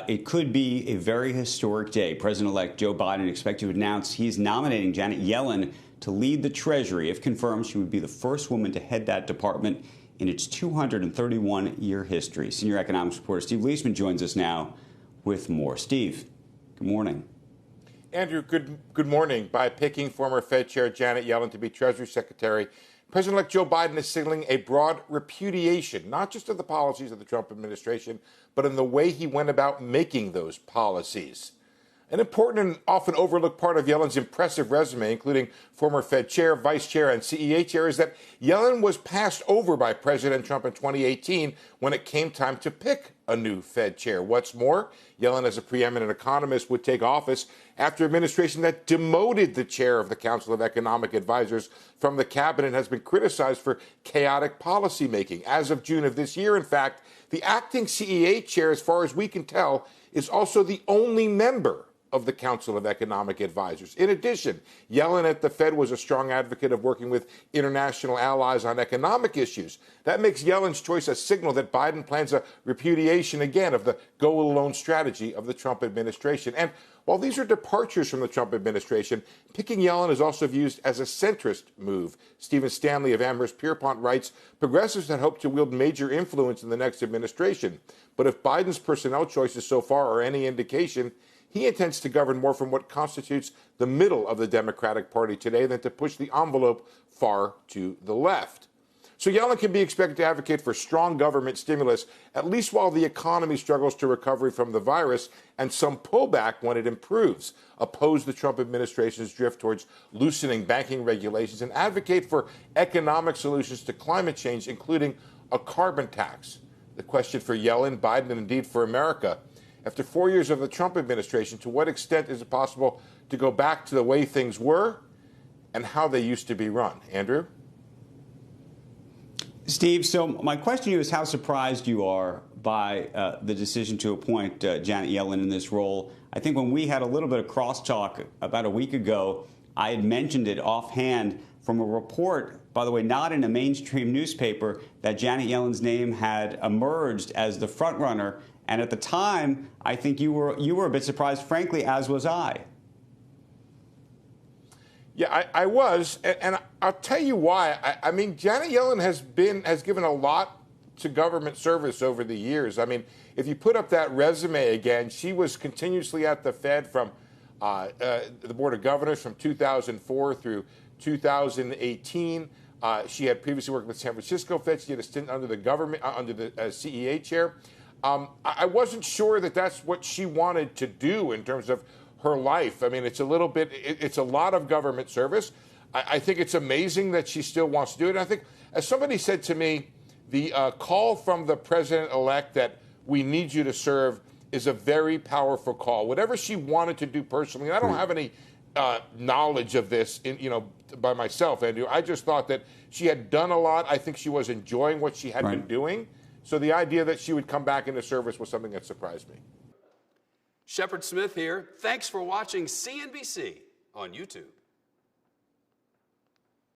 It could be a very historic day. President-elect Joe Biden expected to announce he's nominating Janet Yellen to lead the Treasury. If confirmed, she would be the first woman to head that department in its 231-year history. Senior economics reporter Steve Leisman joins us now with more. Steve, good morning. Andrew, good morning. By picking former Fed Chair Janet Yellen to be Treasury Secretary, President-elect Joe Biden is signaling a broad repudiation, not just of the policies of the Trump administration, but in the way he went about making those policies. An important and often overlooked part of Yellen's impressive resume, including former Fed Chair, Vice Chair, and CEA Chair, is that Yellen was passed over by President Trump in 2018 when it came time to pick a new Fed Chair. What's more, Yellen, as a preeminent economist, would take office after an administration that demoted the chair of the Council of Economic Advisors from the cabinet has been criticized for chaotic policymaking. As of June of this year, in fact, the acting CEA chair, as far as we can tell, is also the only member of the Council of Economic Advisors. In addition, Yellen at the Fed was a strong advocate of working with international allies on economic issues. That makes Yellen's choice a signal that Biden plans a repudiation again of the go-it-alone strategy of the Trump administration. And while these are departures from the Trump administration, picking Yellen is also viewed as a centrist move. Stephen Stanley of Amherst-Pierpont writes, progressives had hoped to wield major influence in the next administration. But if Biden's personnel choices so far are any indication, he intends to govern more from what constitutes the middle of the Democratic Party today than to push the envelope far to the left. So Yellen can be expected to advocate for strong government stimulus, at least while the economy struggles to recovery from the virus, and some pullback when it improves, oppose the Trump administration's drift towards loosening banking regulations, and advocate for economic solutions to climate change, including a carbon tax. The question for Yellen, Biden, and indeed for America: after 4 years of the Trump administration, to what extent is it possible to go back to the way things were and how they used to be run? Andrew? Steve, so my question to you is how surprised you are by the decision to appoint Janet Yellen in this role. I think when we had a little bit of crosstalk about a week ago, I had mentioned it offhand from a report, by the way, not in a mainstream newspaper, that Janet Yellen's name had emerged as the frontrunner. And at the time, I think you were a bit surprised, frankly, as was I. Yeah, I was, and I'll tell you why. I mean, Janet Yellen has given a lot to government service over the years. I mean, if you put up that resume again, she was continuously at the Fed from the Board of Governors from 2004 through 2018. She had previously worked with San Francisco Fed. She had a stint under the government, under the CEA chair. I wasn't sure that that's what she wanted to do in terms of her life. I mean, it's a lot of government service. I think it's amazing that she still wants to do it. And I think, as somebody said to me, the call from the president-elect that we need you to serve is a very powerful call. Whatever she wanted to do personally, and I don't have any knowledge of this, by myself, Andrew. I just thought that she had done a lot. I think she was enjoying what she had been doing. So the idea that she would come back into service was something that surprised me. Shepard Smith here. Thanks for watching CNBC on YouTube.